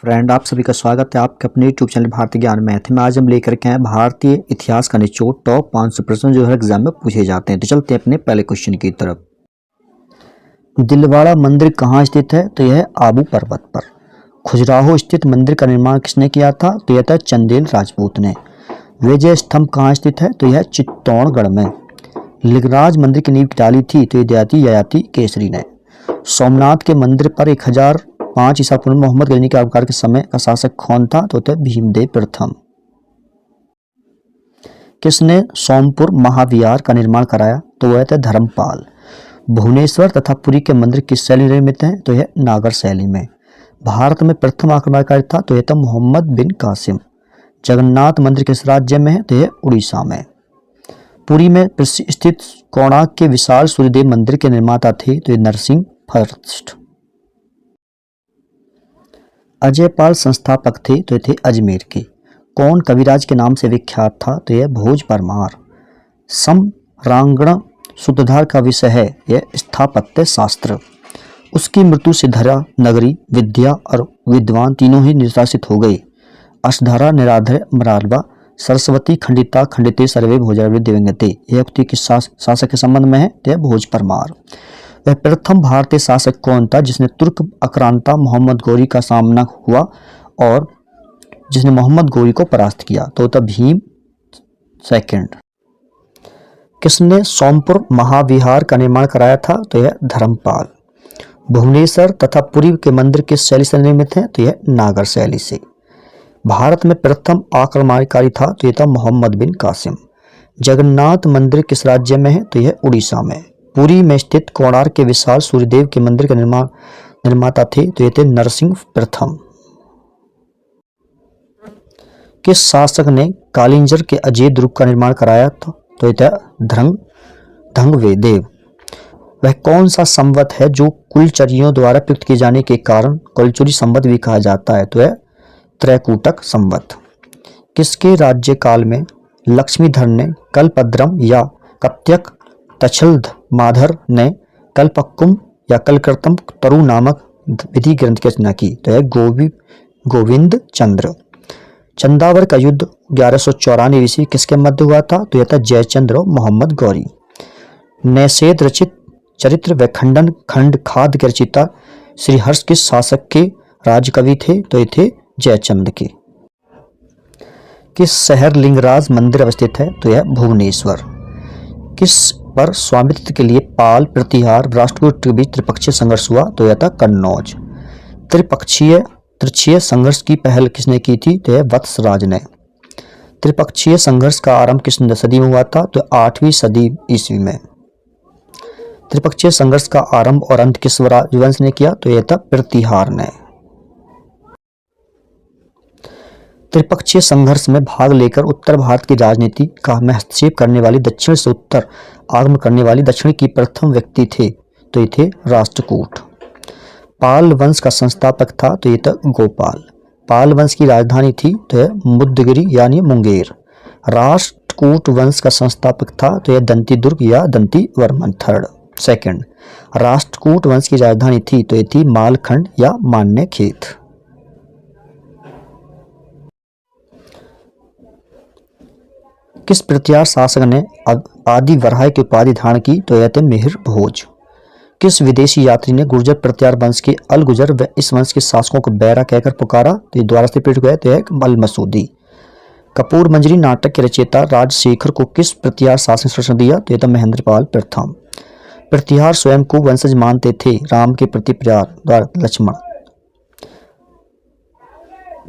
Friend, आप सभी का स्वागत है आपके अपने यूट्यूब चैनल भारतीय ज्ञान मैथ में। आज हम लेकर के हैं भारतीय इतिहास का निचोड़ टॉप 500 प्रश्न जो हर एग्जाम में पूछे जाते हैं। तो चलते हैं अपने पहले क्वेश्चन की तरफ। दिलवाड़ा मंदिर कहाँ स्थित है? तो यह आबू पर्वत पर। खजुराहो स्थित मंदिर का निर्माण किसने किया था? तो यह था चंदेल राजपूत ने। विजय स्तंभ कहाँ स्थित है? तो यह चित्तौड़गढ़ में। लिंगराज मंदिर की नींव डाली थी? तो यह ययाति केसरी ने। सोमनाथ के मंदिर पर 1005 ईसा पूर्व मोहम्मद गजनी के अवतार के समय का शासक कौन था? तो थे भीमदेव प्रथम। किसने सोमपुर महाविहार का निर्माण कराया? तो वह थे धर्मपाल। भुवनेश्वर तथा पुरी के मंदिर किस शैली में निर्मित हैं? तो यह नागर शैली में। भारत में प्रथम आक्रमणकारी था? तो यह था मोहम्मद बिन कासिम। जगन्नाथ मंदिर किस राज्य में है? तो यह उड़ीसा में। पुरी में स्थित कोणार्क के विशाल सूर्यदेव मंदिर के निर्माता थे? तो ये नरसिंह फर्स्ट। अजयपाल संस्थापक थे? तो ये थे अजमेर के। कौन कविराज के नाम से विख्यात था? तो यह भोज परमार। सम्रांगण सूत्रधार का विषय है यह स्थापत्य शास्त्र। उसकी मृत्यु से धरा नगरी विद्या और विद्वान तीनों ही निराशित हो गए। अष्टधारा निराधर मरालवा सरस्वती खंडिता खंडिते सर्वे भोजरावृत दिवंगते। यह उक्ति किस शासक के संबंध में है? यह भोज परमार। वह प्रथम भारतीय शासक कौन था जिसने तुर्क आक्रांता मोहम्मद गौरी का सामना हुआ और जिसने मोहम्मद गौरी को परास्त किया? तो था भीम सेकंड। किसने सोमपुर महाविहार का निर्माण कराया था? तो यह धर्मपाल। भुवनेश्वर तथा पुरी के मंदिर किस शैली से निर्मित है? तो यह नागर शैली से। भारत में प्रथम आक्रमणकारी था? तो यह था मोहम्मद बिन कासिम। जगन्नाथ मंदिर किस राज्य में है? तो यह उड़ीसा में। पुरी में स्थित कोणार्क के विशाल सूर्यदेव के मंदिर के निर्माता थे? तो यह थे नरसिंह प्रथम। किस शासक ने कालिंजर के अजय दुर्ग का निर्माण कराया था? तो यह था धंगवेदेव। वह कौन सा संवत है जो कुलचरियों द्वारा प्रयुक्त किए जाने के कारण कुलचुरी संवत भी कहा जाता है? तो यह त्रैकूटक संवत। किसके राज्यकाल में लक्ष्मीधर ने कल्पद्रम या कप्त्यक तक्षलध माधर ने कल्पक्कुम या कलकृतम तरु नामक विधि ग्रंथ की रचना की? तो यह गोविंद चंद्र। चंदावर का युद्ध 1194 ईस्वी किसके मध्य हुआ था? तो यह था जयचंद्र और मोहम्मद गौरी। नैषेध रचित चरित्र व खंडन खंड खाद के रचिता श्रीहर्ष किस शासक के राजकवि थे? तो ये थे जयचंद के। किस शहर लिंगराज मंदिर अवस्थित है? तो यह भुवनेश्वर। किस पर स्वामित्व के लिए पाल प्रतिहार राष्ट्रकूट के बीच त्रिपक्षीय संघर्ष हुआ? तो यह था कन्नौज। त्रिपक्षीय संघर्ष की पहल किसने की थी? तो यह वत्सराज ने। त्रिपक्षीय संघर्ष का आरंभ किस सदी में हुआ था? तो 8वीं सदी ईस्वी में। त्रिपक्षीय संघर्ष का आरंभ और अंत किस राजवंश ने किया? तो यह था प्रतिहार ने। त्रिपक्षीय संघर्ष में भाग लेकर उत्तर भारत की राजनीति का में हस्तक्षेप करने वाली दक्षिण से उत्तर आगमन करने वाली दक्षिण की प्रथम व्यक्ति थे? तो ये थे राष्ट्रकूट। पाल वंश का संस्थापक था? तो ये था गोपाल। पाल वंश की राजधानी थी? तो यह मुद्दगिरी यानी मुंगेर। राष्ट्रकूट वंश का संस्थापक था? तो यह दंती दुर्ग या दंती वर्मन थर्ड सेकंड। राष्ट्रकूट वंश की राजधानी थी? तो ये थी मालखंड या मान्य खेत। किस प्रतिहार शासक ने आदि वराह की उपाधि धारण की? तो यह थे मिहिर भोज। किस विदेशी यात्री ने गुर्जर प्रतिहार वंश के अल गुजर व इस वंश के शासकों को बैरा कहकर पुकारा? तो ये द्वारा से पीट गए। तो यह अल मसूदी। कपूर मंजरी नाटक के रचयिता राजशेखर को किस प्रतिहार शासक ने संरक्षण दिया? तो यह था महेंद्रपाल प्रथम। प्रतिहार स्वयं को वंशज मानते थे राम के प्रति प्यार द्वारा लक्ष्मण।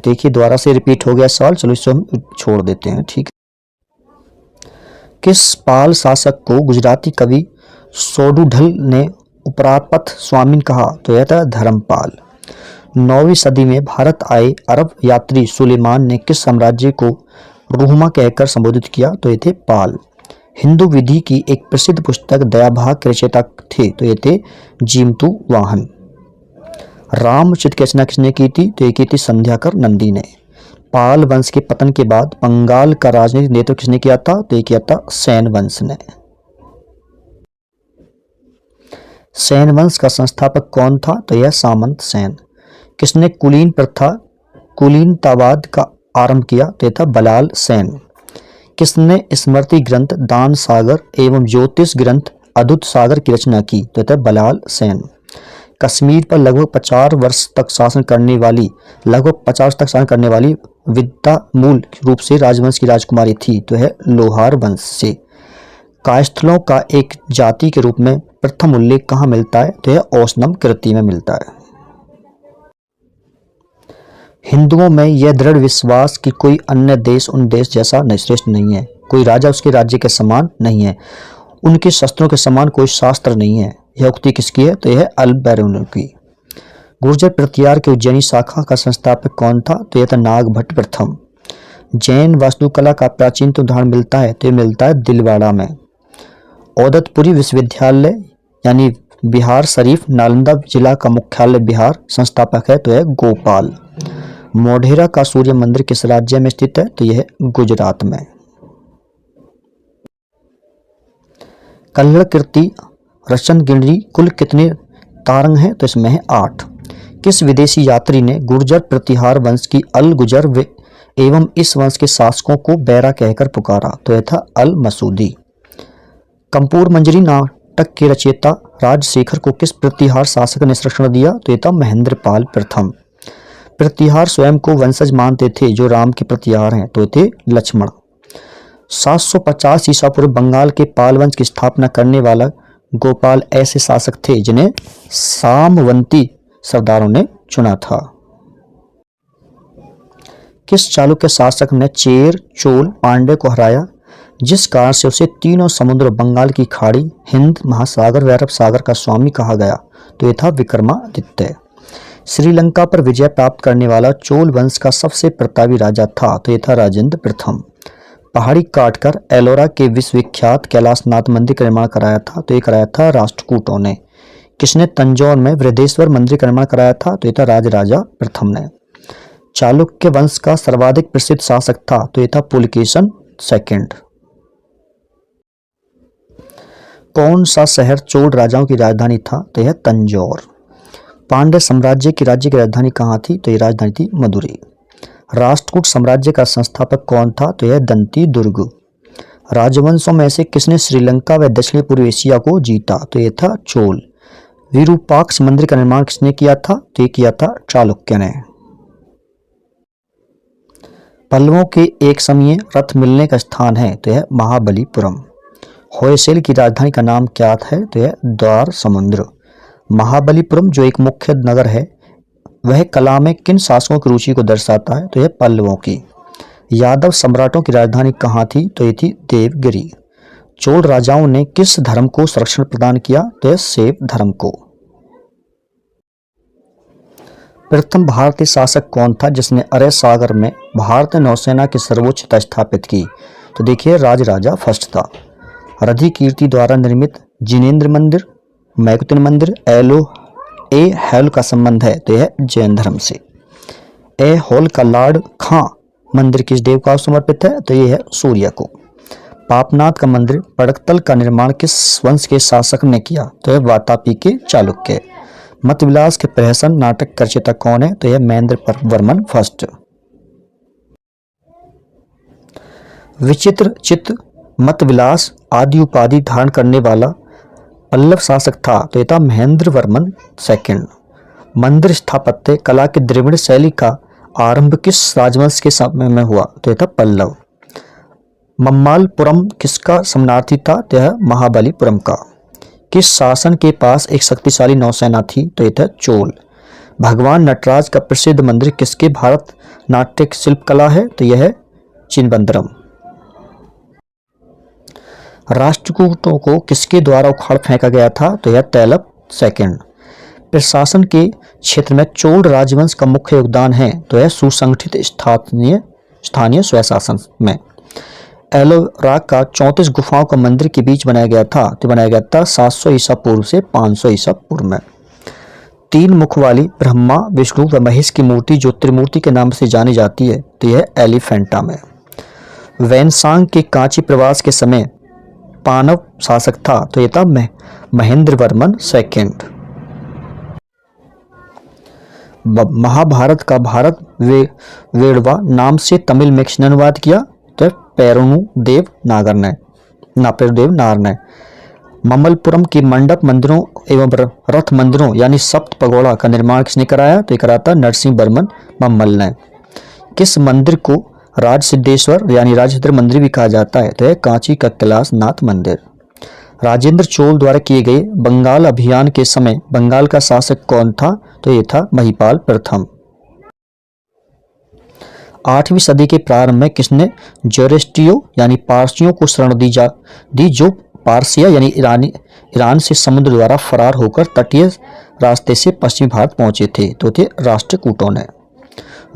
देखिए द्वारा से रिपीट हो गया सवाल, चलो इसे हम छोड़ देते हैं। ठीक। किस पाल शासक को गुजराती कवि सोडुढल ने उपरापथ स्वामीन कहा? तो यह था धर्मपाल। 9वीं सदी में भारत आए अरब यात्री सुलेमान ने किस साम्राज्य को रूहमा कहकर संबोधित किया? तो ये थे पाल। हिंदू विधि की एक प्रसिद्ध पुस्तक दयाभाग के रचयिता थे? तो ये थे जीमतु वाहन। रामचरित की रचना किसने की थी? तो ये की थी संध्याकर नंदी ने। पाल वंश के पतन के बाद बंगाल का राजनीतिक नेतृत्व किसने किया था? तो ये किया था सेन वंश ने। सेन वंश का संस्थापक कौन था? तो यह सामंत सेन। किसने कुलीन प्रथा कुलीनतावाद का आरंभ किया? तो यह था बलाल सेन। किसने स्मृति ग्रंथ दान सागर एवं ज्योतिष ग्रंथ अद्भुत सागर की रचना की? तो यह था बलाल सेन। कश्मीर पर लगभग 50 वर्ष तक शासन करने वाली विद्या मूल रूप से राजवंश की राजकुमारी थी, तो है लोहार वंश से। कायस्थलों का एक जाति के रूप में प्रथम उल्लेख कहाँ मिलता है? तो यह औशनम कृति में मिलता है। हिंदुओं में यह दृढ़ विश्वास कि कोई अन्य देश उन देश जैसा श्रेष्ठ नहीं है, कोई राजा उसके राज्य के समान नहीं है, उनके शस्त्रों के समान कोई शास्त्र नहीं है। यह उक्ति किसकी है? तो यह अल बैरूनी की। गुर्जर प्रतिहार की उज्जैनी शाखा का संस्थापक कौन था? तो यह था नागभट्ट प्रथम। जैन वास्तुकला का प्राचीन उदाहरण मिलता है? तो यह मिलता है दिलवाड़ा में। औदतपुरी विश्वविद्यालय यानी बिहार शरीफ नालंदा जिला का मुख्यालय बिहार, संस्थापक है तो यह गोपाल। मोढेरा का सूर्य मंदिर किस राज्य में स्थित है? तो यह गुजरात में। कल्हड़ कीर्ति रचनगिरी कुल कितने तारंग हैं? तो इसमें है 8। किस विदेशी यात्री ने गुर्जर प्रतिहार वंश की अल गुजर एवं इस वंश के शासकों को बैरा कहकर पुकारा? तो यह था अल मसूदी। कंपूर मंजरी नाटक के रचयिता राजशेखर को किस प्रतिहार शासक ने संरक्षण दिया? तो यह था महेंद्रपाल प्रथम। प्रतिहार स्वयं को वंशज मानते थे जो राम के प्रतिहार हैं, तो थे लक्ष्मण। 750 ईसा पूर्व बंगाल के पाल वंश की स्थापना करने वाला गोपाल ऐसे शासक थे जिन्हें सामवंती सरदारों ने चुना था। किस चालुक्य शासक ने चेर, चोल, पांड्य को हराया जिस कारण से उसे तीनों समुद्र, बंगाल की खाड़ी, हिंद महासागर व अरब सागर का स्वामी कहा गया? तो यह था विक्रमादित्य। श्रीलंका पर विजय प्राप्त करने वाला चोल वंश का सबसे प्रतापी राजा था? तो यह था राजेंद्र प्रथम। पहाड़ी काटकर एलोरा के विश्वविख्यात कैलाशनाथ मंदिर का निर्माण कराया था? तो ये कराया था राष्ट्रकूटों ने। किसने तंजौर में बृहदेश्वर मंदिर का निर्माण कराया था? तो ये था राजराजा प्रथम ने। चालुक्य वंश का सर्वाधिक प्रसिद्ध शासक था? तो ये था पुलकेशन सेकंड। कौन सा शहर चोल राजाओं की राजधानी था? तो यह तंजौर। पांड्य साम्राज्य की राजधानी कहाँ थी? तो यह राजधानी थी मदुरै। राष्ट्रकूट साम्राज्य का संस्थापक कौन था? तो यह दंती दुर्ग। राजवंशों में से किसने श्रीलंका व दक्षिण पूर्व एशिया को जीता? तो यह था चोल। विरूपाक्ष मंदिर का निर्माण किसने किया था? तो यह किया था चालुक्य ने। पल्लवों के एक समय रथ मिलने का स्थान है? तो यह महाबलीपुरम। होयसल की राजधानी का नाम क्या है? तो यह द्वार समुद्र। महाबलीपुरम जो एक मुख्य नगर है वह कला में किन शासकों की रुचि को दर्शाता है? तो यह पल्लवों की। यादव सम्राटों की राजधानी कहाँ थी? तो ये थी देवगिरी। चोल राजाओं ने किस धर्म को संरक्षण प्रदान किया? तो यह शैव धर्म को। प्रथम भारतीय शासक कौन था जिसने अरब सागर में भारतीय नौसेना की सर्वोच्चता स्थापित की? तो देखिए राजराजा फर्स्ट था। रधि कीर्ति द्वारा निर्मित जिनेंद्र मंदिर, मैकुतिन मंदिर, ऐहोल का संबंध है? तो यह जैन धर्म से। ऐहोल का लाड खां मंदिर किस देव को समर्पित है? तो यह है सूर्य को। पापनाथ का मंदिर पड़कतल का निर्माण किस वंश के शासक ने किया? तो यह वातापी के चालुक्य। मतविलास के प्रहसन नाटक का रचयिता कौन है? तो यह महेंद्र वर्मन फर्स्ट। विचित्र चित्त मतविलास आदि उपाधि धारण करने वाला पल्लव शासक था? तो यह था महेंद्र वर्मन सेकंड। मंदिर स्थापत्य कला की द्रविड़ शैली का आरंभ किस राजवंश के समय में हुआ? तो यह था पल्लव। मम्मालपुरम किसका शरणार्थी था? तो यह महाबलीपुरम का। किस शासन के पास एक शक्तिशाली नौसेना थी? तो यह था चोल। भगवान नटराज का प्रसिद्ध मंदिर किसके भारत नाट्य शिल्पकला है? तो यह है चिदंबरम। राष्ट्रकूटों को किसके द्वारा उखाड़ फेंका गया था? तो यह तैलप सेकंड। प्रशासन के क्षेत्र में चोल राजवंश का मुख्य योगदान है? तो यह सुसंगठित स्थानीय स्वशासन में। एलोरा का 34 गुफाओं का मंदिर के बीच बनाया गया था? तो बनाया गया था 700 ईसा पूर्व से 500 ईसा पूर्व में। 3 मुख वाली ब्रह्मा, विष्णु व महेश की मूर्ति जो त्रिमूर्ति के नाम से जानी जाती है? तो यह एलिफेंटा में। वैनसांग के कांची प्रवास के समय पांडव शासक था? तो यह था महेंद्र वर्मन सेकंड। महाभारत का भारत वेड़वा नाम से तमिल में किसने अनुवाद किया? तो पेरुदेव नार ने। ममलपुरम के मंडप मंदिरों एवं रथ मंदिरों यानी सप्त पगोड़ा का निर्माण किसने कराया? तो ये कराया था नरसिंह वर्मन मम्मल ने। किस मंदिर को राज सिद्धेश्वर यानी राजसिद्धर मंदिर भी कहा जाता है? तो है कांची का कैलाशनाथ मंदिर। राजेंद्र चोल द्वारा किए गए बंगाल अभियान के समय बंगाल का शासक कौन था? तो ये था महिपाल प्रथम। 8वीं सदी के प्रारंभ में किसने जोरेस्ट्रियो यानी पारसियों को शरण दी जो पारसिया यानी ईरान से समुद्र द्वारा फरार होकर तटीय रास्ते से पश्चिमी भारत पहुंचे थे? तो थे राष्ट्रकूटों ने।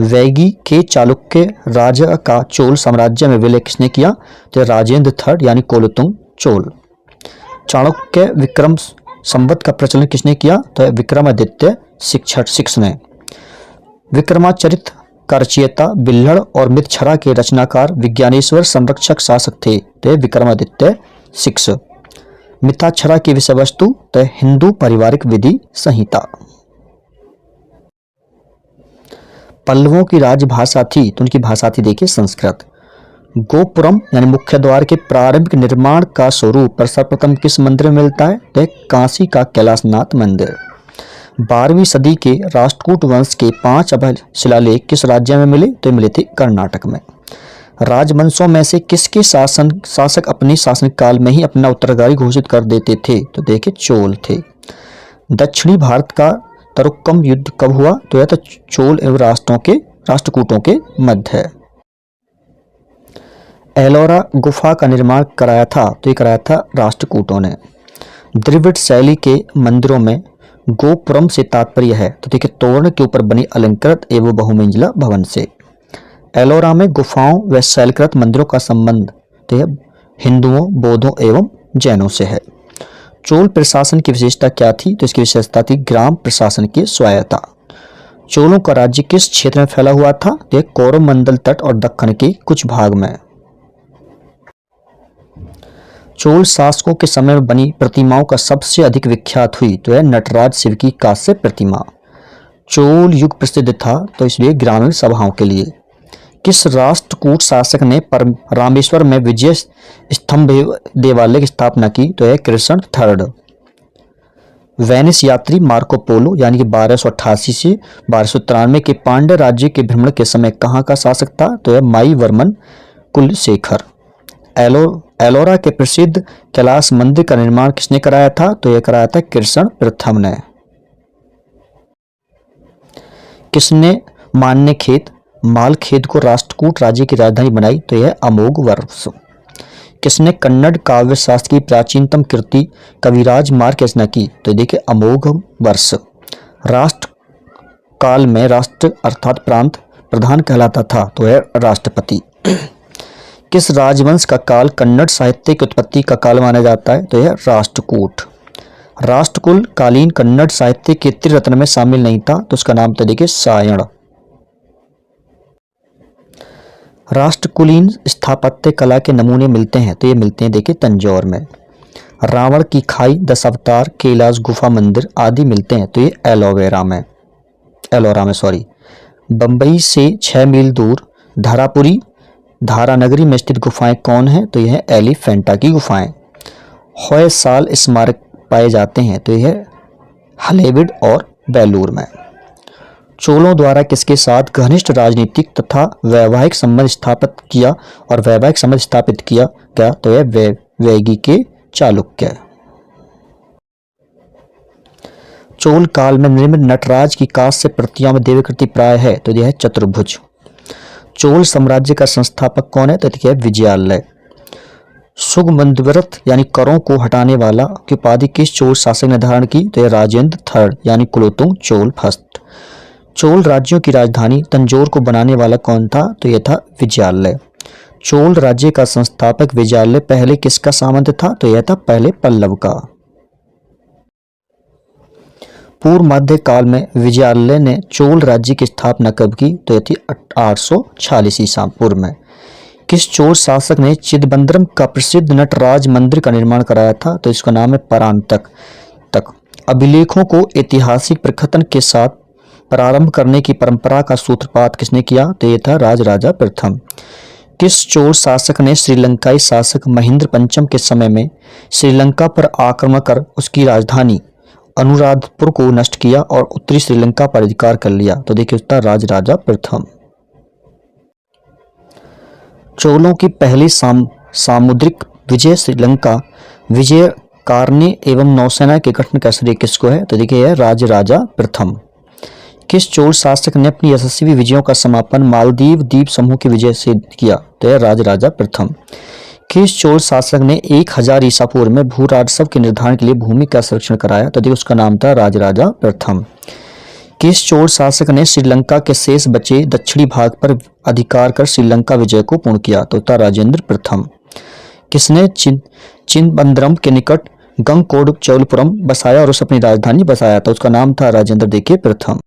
वैगी के चालुक्य राजा का चोल साम्राज्य में विलय किसने किया? तो राजेंद्र थर्ड यानी कुलोत्तुंग चोल। चाणक्य विक्रम संवत का प्रचलन किसने किया? तो विक्रमादित्य सिक्स ने। विक्रमाचरित का रचयिता बिल्हड़ और मृच्छरा के रचनाकार विज्ञानेश्वर संरक्षक शासक थे? तो विक्रमादित्य 6। मिताक्षरा की विषय वस्तु? तो हिंदू पारिवारिक विधि संहिता। पल्लवों की राजभाषा थी तो उनकी भाषा थी देखिए संस्कृत। गोपुरम यानी मुख्य द्वार के प्रारंभिक निर्माण का स्वरूप सर्वप्रथम किस मंदिर में मिलता है? तो काशी का कैलाशनाथ मंदिर। 12वीं सदी के राष्ट्रकूट वंश के 5 अभय शिलालेख किस राज्य में मिले? तो मिले थे कर्नाटक में। राजवंशों में से किसके शासक अपने शासनकाल में ही अपना उत्तराधिकारी घोषित कर देते थे? तो देखिए चोल थे। दक्षिणी भारत का तरुक्कम युद्ध कब हुआ? तो यह तो चोल एवं राष्ट्रकूटों के मध्य है। एलोरा गुफा का निर्माण कराया था? तो ये कराया था राष्ट्रकूटों ने। द्रविड़ शैली के मंदिरों में गोपुरम से तात्पर्य है? तो देखिए तोरण के ऊपर बनी अलंकृत एवं बहुमंजिला भवन से। एलोरा में गुफाओं व शैलकृत मंदिरों का संबंध तो हिंदुओं, बौद्धों एवं जैनों से है। चोल प्रशासन की विशेषता क्या थी? तो इसकी विशेषता थी ग्राम प्रशासन की स्वायत्ता। चोलों का राज्य किस क्षेत्र में फैला हुआ था? तो कोरोमंडल तट और दक्कन के कुछ भाग में। चोल शासकों के समय में बनी प्रतिमाओं का सबसे अधिक विख्यात हुई तो है नटराज शिव की कांस्य प्रतिमा। चोल युग प्रसिद्ध था तो इसलिए ग्रामीण सभाओं के लिए। किस राष्ट्रकूट शासक ने रामेश्वर में विजय स्तंभ देवालय की स्थापना की? तो है कृष्ण थर्ड। वेनिस यात्री मार्को पोलो यानी कि 1288 से 1293 के पांड्य राज्य के भ्रमण के समय कहाँ का शासक था? तो है माई वर्मन कुलशेखर। एलोरा के प्रसिद्ध कैलाश मंदिर का निर्माण किसने कराया था? तो यह कराया था कृष्ण प्रथम ने। किसने मालखेद को राष्ट्रकूट राज्य की राजधानी बनाई? तो यह अमोघ वर्ष। किसने कन्नड़ काव्य शास्त्र की प्राचीनतम कृति कविराज मार्ग की रचना की? तो देखिए अमोघ वर्ष। राष्ट्र काल में राष्ट्र अर्थात प्रांत प्रधान कहलाता था तो यह राष्ट्रपति। किस राजवंश का काल कन्नड़ साहित्य की उत्पत्ति का काल माना जाता है? तो यह राष्ट्रकूट। राष्ट्रकुल कालीन कन्नड़ साहित्य के त्रिरत्न में शामिल नहीं था तो उसका नाम तो देखिए सायण। राष्ट्रकुलीन स्थापत्य कला के नमूने मिलते हैं तो ये मिलते हैं देखिए तंजौर में। रावण की खाई, 10 अवतार, कैलाश गुफा मंदिर आदि मिलते हैं तो ये एलोरा में बंबई से 6 मील दूर धारानगरी में स्थित गुफाएं कौन है? तो यह है एलिफेंटा की गुफाएं। होयसाल स्मारक पाए जाते हैं तो यह हलेबिड और बेलूर में। चोलों द्वारा किसके साथ घनिष्ठ राजनीतिक तथा वैवाहिक संबंध स्थापित किया गया? तो यह वैगी के चालुक्य। चोल काल में निर्मित नटराज की कांस्य प्रतिमा में देवाकृति प्राय है तो यह है चतुर्भुज। चोल साम्राज्य का संस्थापक कौन है? तो यह विजयालय। सुगमंदव्रत यानी करों को हटाने वाला की उपाधि किस चोल शासक ने धारण की? तो यह राजेंद्र थर्ड यानी कुलोत्तुंग चोल फर्स्ट। चोल राज्यों की राजधानी तंजौर को बनाने वाला कौन था? तो यह था विजयालय। चोल राज्य का संस्थापक विजयालय पहले किसका सामंत था? तो यह था पहले पल्लव का। पूर्व मध्य काल में विजयालय ने चोल राज्य की स्थापना कब की? तो यह थी 846 ईसा पूर्व में। किस चोल शासक ने चिदबंदरम का प्रसिद्ध नटराज मंदिर का निर्माण कराया था? तो इसका नाम है परांतक। अभिलेखों को ऐतिहासिक प्रकथन के साथ प्रारंभ करने की परंपरा का सूत्रपात किसने किया? तो ये था राजराजा प्रथम। किस चोल शासक ने श्रीलंकाई शासक महेंद्र पंचम के समय में श्रीलंका पर आक्रमण कर उसकी राजधानी अनुराधपुर को नष्ट किया और उत्तरी श्रीलंका पर अधिकार कर लिया? तो देखिए उत्तर राजराजा प्रथम। चोलों की पहली सामुद्रिक विजय श्रीलंका विजय कारने एवं नौसेना के गठन का श्रेय किसको है? तो देखिए यह राजराजा प्रथम। किस चोल शासक ने अपनी यशस्वी विजयों का समापन मालदीव द्वीप समूह की विजय से किया? तो यह राजराजा प्रथम। किस चोल शासक ने 1000 ईसा पूर्व में भू राजस्व के निर्धारण के लिए भूमि का संरक्षण कराया? तो देखिए उसका नाम था राजराजा प्रथम। किस चोल शासक ने श्रीलंका के शेष बचे दक्षिणी भाग पर अधिकार कर श्रीलंका विजय को पूर्ण किया? तो था राजेंद्र प्रथम। किसने चिदंबरम के निकट गंगकोड चौलपुरम बसाया और उसे अपनी राजधानी बसाया? तो उसका नाम था राजेंद्र देखिए प्रथम।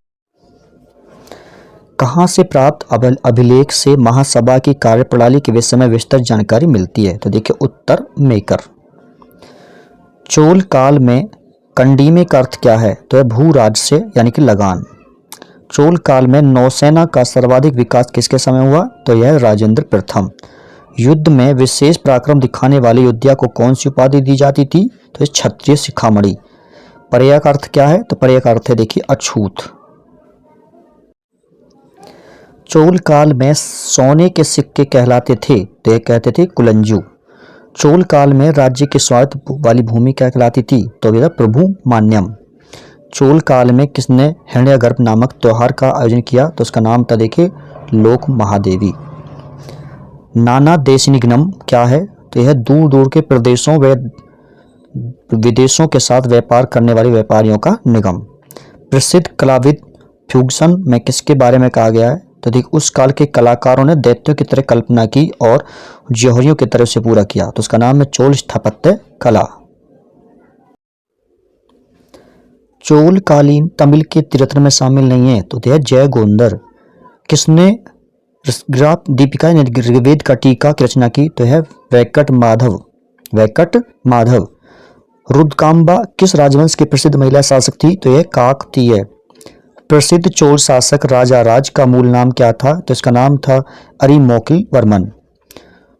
कहाँ से प्राप्त अभिलेख से महासभा की कार्यप्रणाली के विषय में विस्तृत जानकारी मिलती है? तो देखिए उत्तर मेकर। चोल काल में कंडीमे का अर्थ क्या है? तो यह भू राजस्व यानी कि लगान। चोल काल में नौसेना का सर्वाधिक विकास किसके समय हुआ? तो यह राजेंद्र प्रथम। युद्ध में विशेष पराक्रम दिखाने वाले योद्धा को कौन सी उपाधि दी जाती थी? तो यह क्षत्रिय शिखामणि। पर्याय का अर्थ क्या है? तो पर्याय का अर्थ है देखिए अछूत। चोल काल में सोने के सिक्के कहलाते थे तो यह कहते थे कुलंजू। चोल काल में राज्य के स्वायत्त वाली भूमि क्या कहलाती थी? तो यह प्रभु मान्यम। चोल काल में किसने हिरण्यगर्भ नामक त्योहार का आयोजन किया? तो उसका नाम था देखिए लोक महादेवी। नाना देशी निगम क्या है? तो यह दूर दूर के प्रदेशों व विदेशों के साथ व्यापार करने वाले व्यापारियों का निगम। प्रसिद्ध कलाविद फ्यूगसन में किसके बारे में कहा गया है? तो देखिए उस काल के कलाकारों ने दैत्यों की तरह कल्पना की और जौहरियों की तरह से पूरा किया। तो उसका नाम है चोल स्थापत्य कला। चोल कालीन तमिल के त्रिरत्न में शामिल नहीं है तो यह जय गोंदर। किसने दीपिका ऋग्वेद का टीका की रचना की? तो है वैकट माधव। रुद्रकांबा किस राजवंश की प्रसिद्ध महिला शासक थी? तो यह काकतीय। प्रसिद्ध चोल शासक राजा राज का मूल नाम क्या था? तो इसका नाम था अरिमोकिल वर्मन।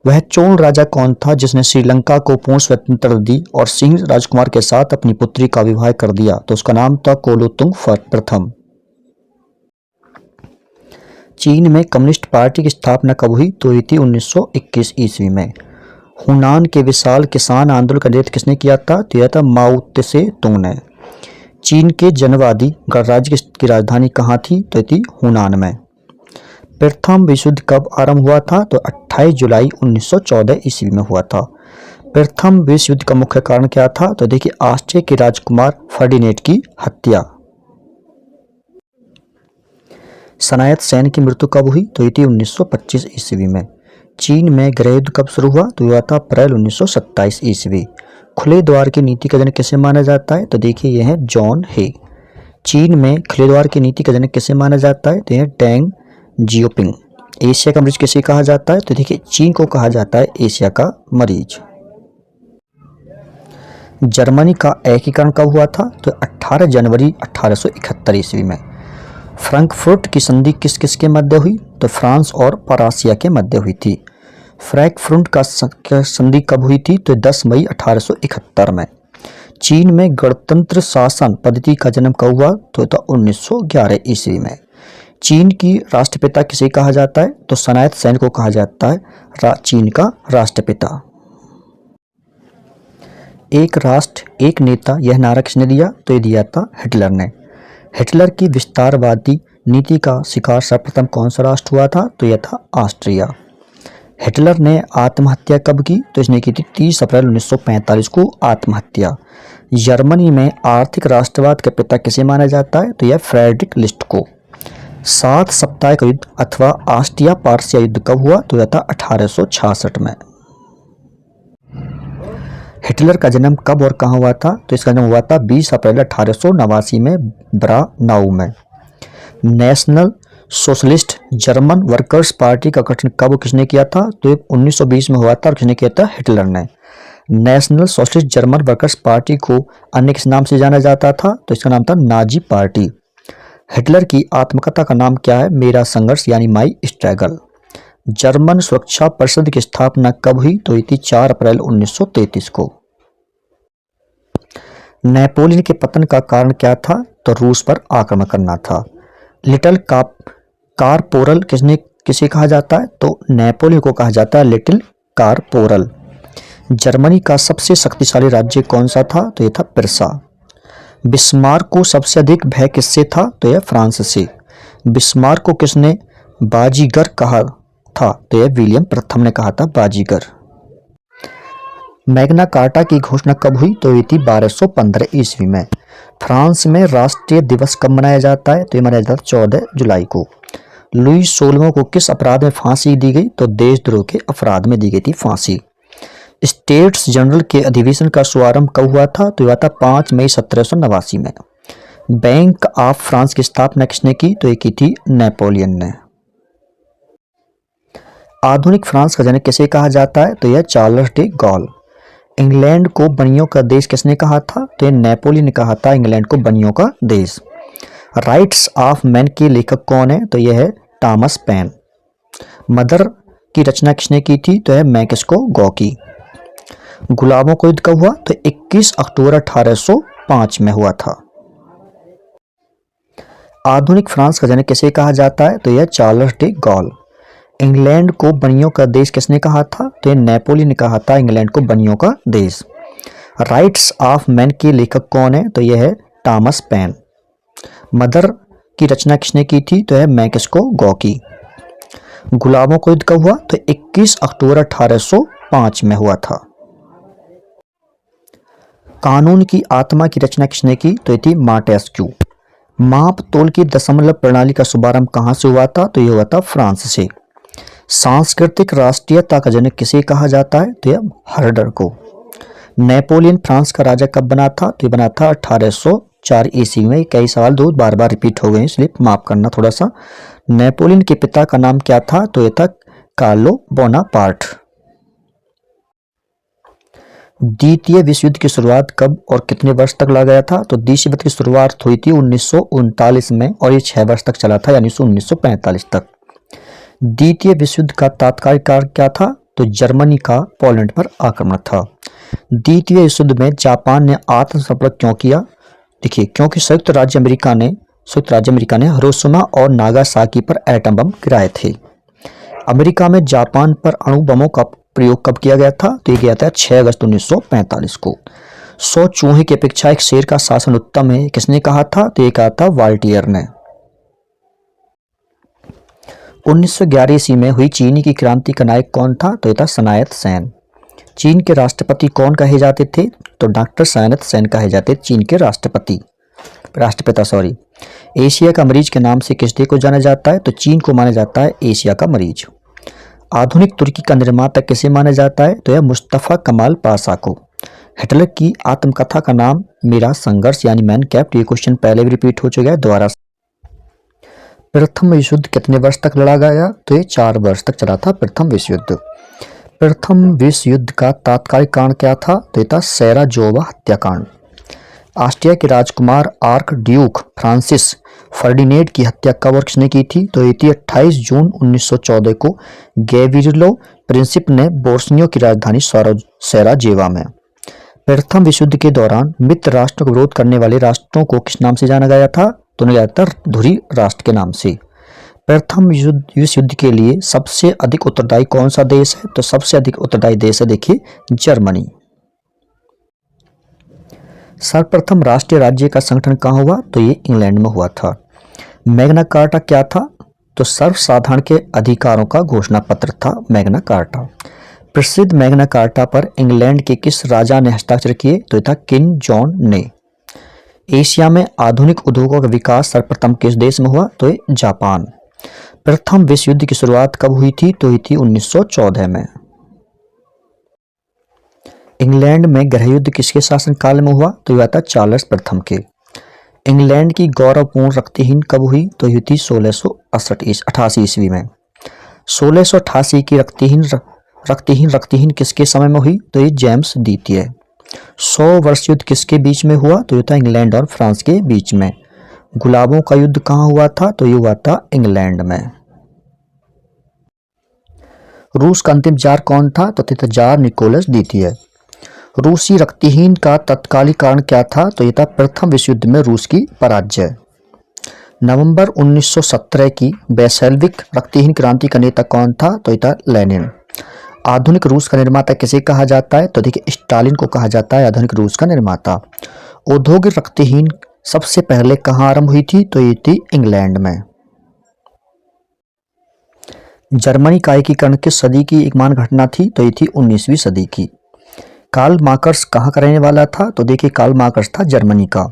वह चोल राजा कौन था जिसने श्रीलंका को पूर्ण स्वतंत्रता दी और सिंह राजकुमार के साथ अपनी पुत्री का विवाह कर दिया? तो उसका नाम था कोलोतुंग प्रथम। चीन में कम्युनिस्ट पार्टी की स्थापना कब हुई? तो हुई थी 1921 ईस्वी में। हुनान के विशाल किसान आंदोलन का नेतृत्व किसने किया था? तो यह था माओ त्से तुंग ने। चीन के जनवादी गणराज्य की राजधानी कहाँ थी? तो थी हुनान में। प्रथम विश्व युद्ध कब आरंभ हुआ था? तो 28 जुलाई 1914 ईस्वी में हुआ था। प्रथम विश्व युद्ध का मुख्य कारण क्या था? तो देखिए ऑस्ट्रिया के राजकुमार फर्डिनेंड की हत्या। सनायत सेन की मृत्यु कब हुई? तो ये थी 1925 ईस्वी में। चीन में गृह युद्ध कब शुरू हुआ? तो हुआ था अप्रैल 1927 ईस्वी। खुले द्वार की नीति का जनक किसे माना जाता है? तो देखिए यह है जॉन हे। चीन में खुले द्वार की नीति का जनक किसे माना जाता है? तो यह डेंग जियोपिंग। एशिया का मरीज किसे कहा जाता है? तो देखिए चीन को कहा जाता है एशिया का मरीज। जर्मनी का एकीकरण कब हुआ था? तो 18 जनवरी 1871 ईस्वी में। फ्रैंकफर्ट की संधि किस किस के मध्य हुई? तो फ्रांस और परासिया के मध्य हुई थी। फ्रैंकफर्ट का संधि कब हुई थी? तो 10 मई 1871 में। चीन में गणतंत्र शासन पद्धति का जन्म कब हुआ? तो 1911 ईस्वी में। चीन की राष्ट्रपिता किसे कहा जाता है? तो सनायत सेन को कहा जाता है चीन का राष्ट्रपिता। एक राष्ट्र एक नेता यह नारा किसने दिया? तो ये दिया था हिटलर ने। हिटलर की विस्तारवादी नीति का शिकार सर्वप्रथम कौन सा राष्ट्र हुआ था? तो यह था ऑस्ट्रिया। हिटलर ने आत्महत्या कब की? तो इसने की थी 30 अप्रैल 1945 को आत्महत्या। जर्मनी में आर्थिक राष्ट्रवाद के पिता किसे माना जाता है? तो यह फ्रेडरिक लिस्ट को। 7 सप्ताह का युद्ध अथवा ऑस्ट्रिया पार्सिया युद्ध कब हुआ? तो यह था 1866 में। हिटलर का जन्म कब और कहाँ हुआ था? तो इसका जन्म हुआ था 20 अप्रैल 1889 में ब्रानाउ में। National socialist German workers party का गठन कब किसने किया था? तो 1920 में हुआ था और किसने किया था? हिटलर ने। National socialist German workers party को अन्य किस नाम से जाना जाता था? तो इसका नाम था नाजी पार्टी। हिटलर की आत्मकथा का नाम क्या है? मेरा संघर्ष यानी माई स्ट्रगल। जर्मन सुरक्षा परिषद की स्थापना कब हुई? तो ये थी 4 अप्रैल 1933 को। नेपोलियन के पतन का कारण क्या था? तो रूस पर आक्रमण करना था। लिटिल कारपोरल किसे कहा जाता है? तो नेपोलियन को कहा जाता है लिटिल कारपोरल। जर्मनी का सबसे शक्तिशाली राज्य कौन सा था? तो यह था पिरसा। बिस्मार्क को सबसे अधिक भय किससे था? तो यह फ्रांस से। बिस्मार्क को किसने बाजीगर कहा था? तो यह विलियम प्रथम ने कहा था बाजीगर। मैग्ना कार्टा की घोषणा कब हुई? तो ये थी 1215 ईस्वी में। फ्रांस में राष्ट्रीय दिवस कब मनाया जाता है? तो ये मनाया जाता है 14 जुलाई को। लुई 16वां को किस अपराध में फांसी दी गई? तो देशद्रोह के अपराध में दी गई थी फांसी। स्टेट्स जनरल के अधिवेशन का शुभारंभ कब हुआ था? तो हुआ था 5 मई 1789 में। बैंक ऑफ फ्रांस की स्थापना किसने की? तो ये की थी नेपोलियन ने। आधुनिक फ्रांस का जनक किसे कहा जाता है? तो यह चार्ल्स डी गॉल। इंग्लैंड को बनियों का देश किसने कहा था? तो यह नेपोलियन ने कहा था इंग्लैंड को बनियों का देश। राइट्स ऑफ मैन के लेखक कौन है? तो यह है थॉमस पेन। मदर की रचना किसने की थी? तो यह मैक्सिको गॉर्की। गुलाबों का युद्ध कब हुआ? तो 21 अक्टूबर 1805 में हुआ था। आधुनिक फ्रांस का जनक किसे कहा जाता है? तो यह चार्ल्स डी गॉल। इंग्लैंड को बनियों का देश किसने कहा था? तो यह नेपोलियन ने कहा था इंग्लैंड को बनियों का देश। राइट्स ऑफ मैन के लेखक कौन है? तो यह है थॉमस पेन। मदर की रचना किसने की थी? तो यह मैक्सिको गॉर्की। गुलाबों का युद्ध कब हुआ? तो 21 अक्टूबर 1805 में हुआ था। कानून की आत्मा की रचना किसने की? तो ये थी मॉन्टेस्क्यू। माप तोल की दशमलव प्रणाली का शुभारंभ कहाँ से हुआ था? तो यह हुआ था फ्रांस से। सांस्कृतिक राष्ट्रीयता का जनक किसे कहा जाता है? तो यह हर्डर को। नेपोलियन फ्रांस का राजा कब बना था? तो यह बना था 1804 ईस्वी में। कई सवाल दो बार बार रिपीट हो गए इसलिए माफ करना थोड़ा सा। नेपोलियन के पिता का नाम क्या था? तो यह था कार्लो बोनापार्ट। द्वितीय विश्व युद्ध की शुरुआत कब और कितने वर्ष तक लगा गया था? तो द्वितीय युद्ध की शुरुआत हुई थी 1939 में और ये 6 वर्ष तक चला था, यानी 1945 तक। द्वितीय विश्व युद्ध का तात्कालिक कारण क्या था? तो जर्मनी का पोलैंड पर आक्रमण था। द्वितीय विश्व युद्ध में जापान ने आत्मसमर्पण क्यों किया? देखिए, क्योंकि संयुक्त राज्य अमेरिका ने हिरोशिमा और नागासाकी पर एटम बम गिराए थे। अमेरिका में जापान पर अणु बमों का प्रयोग कब किया गया था? तो ये किया था 6 अगस्त 1945 को। 100 चूहे की अपेक्षा एक शेर का शासन उत्तम है, किसने कहा था? तो ये कहा था वाल्टियर ने। 1911 ईस्वी में हुई चीनी की क्रांति का नायक कौन था? तो ये था सनायत सेन। चीन के राष्ट्रपति कौन कहे जाते थे? तो डॉक्टर सनायत सेन कहे जाते चीन के राष्ट्रपिता। एशिया का मरीज के नाम से किस देश को जाना जाता है? तो चीन को माना जाता है एशिया का मरीज। आधुनिक तुर्की का निर्माता किसे माना जाता है? तो यह मुस्तफा कमाल पाशा को। हिटलर की आत्मकथा का नाम मेरा संघर्ष यानी मैन कैप्ट। ये क्वेश्चन पहले भी रिपीट हो चुका है दोबारा। प्रथम विश्व युद्ध कितने वर्ष तक लड़ा गया? तो ये 4 वर्ष तक चला था प्रथम विश्व युद्ध। प्रथम विश्व युद्ध का तात्कालिक कारण क्या था? तो ये था सेराजोवा हत्याकांड। ऑस्ट्रिया के राजकुमार आर्क ड्यूक फ्रांसिस फर्डिनेंड की हत्या कब और किसने की थी? तो ये थी 28 जून 1914 को गैव्रिलो प्रिंसिप ने बोस्निया की राजधानी सेराजेवा में। प्रथम विश्व युद्ध के दौरान मित्र राष्ट्रों का विरोध करने वाले राष्ट्रों को किस नाम से जाना गया था? तो उन्हें ज्यादातर धुरी राष्ट्र के नाम से। प्रथम विश्व युद्ध के लिए सबसे अधिक उत्तरदायी कौन सा देश है? तो सबसे अधिक उत्तरदायी देश है देखिए जर्मनी। सर्वप्रथम राष्ट्रीय राज्य का संगठन कहाँ हुआ? तो ये इंग्लैंड में हुआ था। मैग्ना कार्टा क्या था? तो सर्वसाधारण के अधिकारों का घोषणा पत्र था मैग्ना कार्टा। प्रसिद्ध मैग्ना कार्टा पर इंग्लैंड के किस राजा ने हस्ताक्षर किए? तो ये था किंग जॉन ने। एशिया में आधुनिक उद्योगों का विकास सर्वप्रथम किस देश में हुआ? तो ये जापान। प्रथम विश्व युद्ध की शुरुआत कब हुई थी? तो हुई थी 1914 में। इंग्लैंड में गृहयुद्ध किसके शासनकाल में हुआ? तो यह था चार्ल्स प्रथम के। इंग्लैंड की गौरवपूर्ण रक्तहीन कब हुई? तो हुई थी 1688 ईस्वी में। 1688 की रक्तहीन किसके समय में हुई? तो ये जेम्स द्वितीय। 100 वर्ष युद्ध किसके बीच में हुआ? तो यह था इंग्लैंड और फ्रांस के बीच में। गुलाबों का युद्ध कहाँ हुआ था? तो ये हुआ था इंग्लैंड में। रूस का अंतिम जार कौन था? तो था जार निकोलस द्वितीय। रूसी रक्तहीन का तत्कालिक कारण क्या था? तो यह था प्रथम विश्व युद्ध में रूस की पराजय। नवंबर 1917 की वैश्विक रक्तहीन क्रांति का नेता कौन था? तो यह था लेनिन। आधुनिक रूस का निर्माता किसे कहा जाता है? तो देखिए स्टालिन को कहा जाता है आधुनिक रूस का निर्माता। औद्योगिक रक्तहीन सबसे पहले कहाँ आरंभ हुई थी? तो ये थी इंग्लैंड में। जर्मनी का एकीकरण किस सदी की एक महान घटना थी? तो ये थी 19वीं सदी की। कार्ल मार्क्स कहाँ का रहने वाला था? तो देखिए कार्ल मार्क्स था जर्मनी का।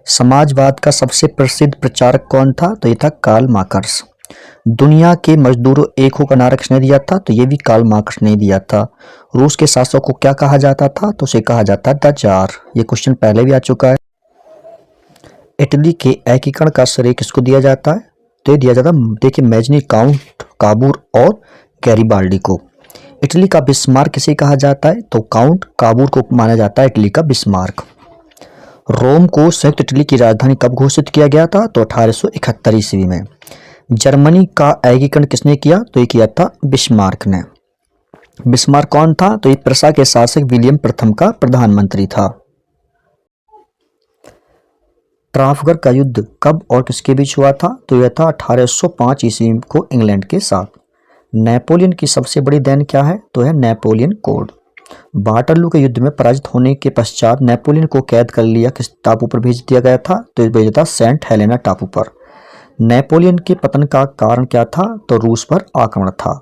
समाजवाद का सबसे प्रसिद्ध प्रचारक कौन था? तो ये था कार्ल मार्क्स। दुनिया के मजदूरों एक हो का नारा किसने दिया था? तो ये भी कार्ल मार्क्स ने दिया था। रूस के शासक को क्या कहा जाता था? तो उसे कहा जाता द जार। ये क्वेश्चन पहले भी आ चुका है। इटली के एकीकरण का श्रेय किसको दिया जाता है? तो ये दिया जाता है देखिए मैजनी, काउंट काबूर और गैरिबाल्डी को। इटली का बिस्मार्क किसे कहा जाता है? तो काउंट काबूर को माना जाता है इटली का बिस्मार्क। रोम को संयुक्त इटली की राजधानी कब घोषित किया गया था? तो 1871 ईस्वी में। जर्मनी का एकीकरण किसने किया? तो ये किया था बिस्मार्क ने। बिस्मार्क कौन था? तो ये प्रसा के शासक विलियम प्रथम का प्रधानमंत्री था। ट्राफलगर का युद्ध कब और किसके बीच हुआ था? तो यह था 1805 ईस्वी को इंग्लैंड के साथ। नेपोलियन की सबसे बड़ी देन क्या है? तो है नेपोलियन कोड। वाटरलू के युद्ध में पराजित होने के पश्चात नेपोलियन को कैद कर लिया किस टापू पर भेज दिया गया था? तो भेजा था सेंट हेलेना टापू पर। नेपोलियन के पतन का कारण क्या था? तो रूस पर आक्रमण था।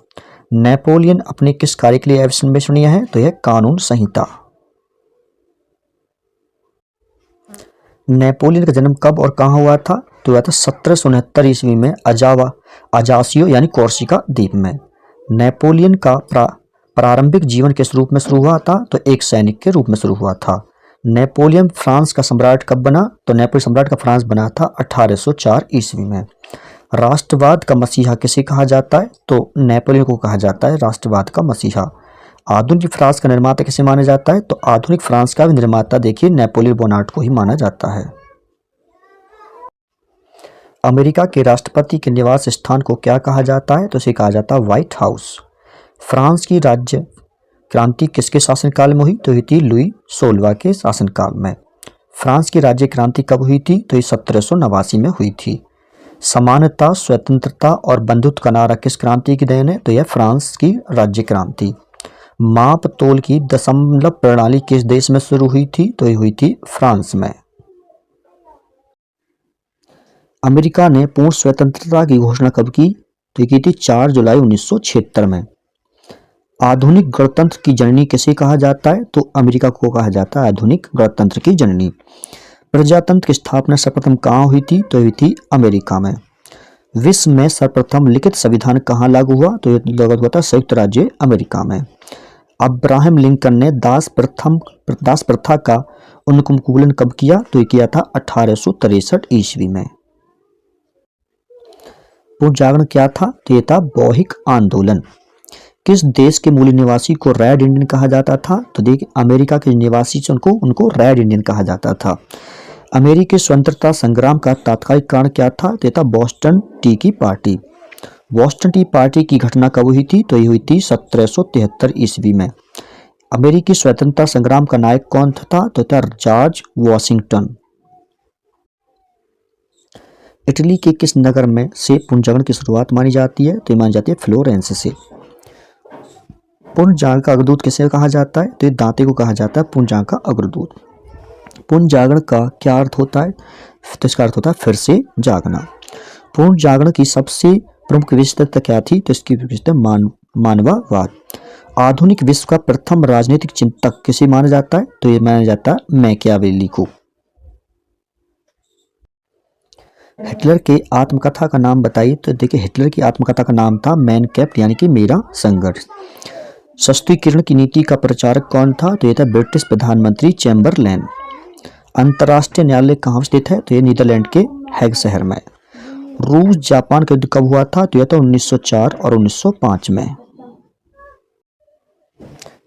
नेपोलियन अपने किस कार्य के लिए अविस्मरणीय है? तो यह कानून संहिता। नेपोलियन का जन्म कब और कहाँ हुआ था? तो हुआ था 1769 ईस्वी में अजासियो यानी कोर्सिका द्वीप में। नेपोलियन का प्रारंभिक जीवन किस रूप में शुरू हुआ था? तो एक सैनिक के रूप में शुरू हुआ था। नेपोलियन फ्रांस का सम्राट कब बना? तो नेपोलियन सम्राट का फ्रांस बना था 1804 ईस्वी में। राष्ट्रवाद का मसीहा किसे कहा जाता है? तो नेपोलियन को कहा जाता है राष्ट्रवाद का मसीहा। आधुनिक फ्रांस का निर्माता किसे माना जाता है? तो आधुनिक फ्रांस का भी निर्माता देखिए नेपोलियन बोनापार्ट को ही माना जाता है। अमेरिका के राष्ट्रपति के निवास स्थान को क्या कहा जाता है? तो इसे कहा जाता है व्हाइट हाउस। फ्रांस की राज्य क्रांति किसके शासनकाल में हुई? तो हुई थी लुई 16वां के शासनकाल में। फ्रांस की राज्य क्रांति कब हुई थी? तो ये 1789 में हुई थी। समानता, स्वतंत्रता और बंधुत्व का नारा किस क्रांति की देन है? तो यह फ्रांस की राज्य क्रांति। माप तोल की दशमलव प्रणाली किस देश में शुरू हुई थी? तो ये हुई थी फ्रांस में। अमेरिका ने पूर्ण स्वतंत्रता की घोषणा कब की? तो ये की थी 4 जुलाई 1976 में। आधुनिक गणतंत्र की जननी किसे कहा जाता है? तो अमेरिका को कहा जाता है आधुनिक गणतंत्र की जननी। प्रजातंत्र की स्थापना सर्वप्रथम कहाँ हुई थी? तो हुई थी अमेरिका में। विश्व में सर्वप्रथम लिखित संविधान कहाँ लागू हुआ? तो यह लागू हुआ था संयुक्त राज्य अमेरिका में। अब्राहम लिंकन ने दास प्रथा का उन्मूलन कब किया? तो ये किया था 1863 ईस्वी में। पुनर्जागरण क्या था? तो ये था बौद्धिक आंदोलन। किस देश के मूल निवासी को रेड इंडियन कहा जाता था? तो देखिए अमेरिका के निवासी उनको रेड इंडियन कहा जाता था। अमेरिकी स्वतंत्रता संग्राम का तात्कालिक कारण क्या था? तो था बोस्टन टी की पार्टी। बोस्टन टी पार्टी की घटना कब हुई थी? तो ये हुई थी 1773 ईस्वी में। अमेरिकी स्वतंत्रता संग्राम का नायक कौन था? तो था जॉर्ज वॉशिंगटन। इटली के किस नगर में से पुनर्जागरण की शुरुआत मानी जाती है? तो ये मानी जाती है फ्लोरेंस से। पुनर्जागरण का अग्रदूत किसे कहा जाता है? तो ये दांते को कहा जाता है पुनर्जागरण का अग्रदूत। पुनर्जागरण का क्या अर्थ होता है? तो इसका अर्थ होता है फिर से जागना। पुनर्जागरण की सबसे प्रमुख विशेषता क्या थी? तो इसकी विशेषता मानववाद। आधुनिक विश्व का प्रथम राजनीतिक चिंतक किसे माना जाता है? तो ये माना जाता है मैकियावेली को। हिटलर के आत्मकथा का नाम बताइए। तो देखिए हिटलर की आत्मकथा का नाम था मैन कैम्प यानी कि मेरा संघर्ष। सशक्तिकरण की नीति का प्रचारक कौन था? तो यह था ब्रिटिश प्रधानमंत्री चैम्बरलेन। अंतर्राष्ट्रीय न्यायालय कहाँ स्थित है? तो ये नीदरलैंड के हैग शहर में। रूस जापान का युद्ध कब हुआ था? तो यह था 1904 और 1905 में।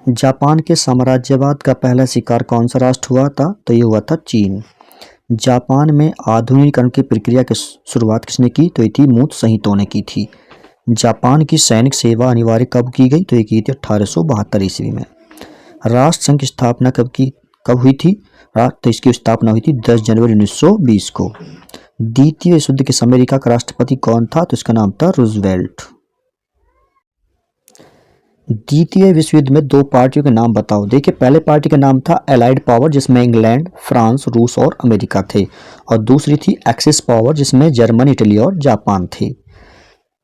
जापान के साम्राज्यवाद का पहला शिकार कौन सा राष्ट्र हुआ था? तो ये हुआ था चीन। जापान में आधुनिकीकरण की प्रक्रिया की शुरुआत किसने की? तो ये थी मुत्सुहितो ने की थी। जापान की सैनिक सेवा अनिवार्य कब की गई? तो ये की थी 1872 ईस्वी में। राष्ट्र संघ की स्थापना कब हुई थी? तो इसकी स्थापना हुई थी 10 जनवरी 1920 को। द्वितीय विश्व युद्ध के समय अमेरिका का राष्ट्रपति कौन था? तो इसका नाम था रूजवेल्ट। द्वितीय विश्व युद्ध में दो पार्टियों के नाम बताओ। देखिए, पहले पार्टी का नाम था एलाइड पावर, जिसमें इंग्लैंड, फ्रांस, रूस और अमेरिका थे, और दूसरी थी एक्सिस पावर, जिसमें जर्मनी, इटली और जापान थे।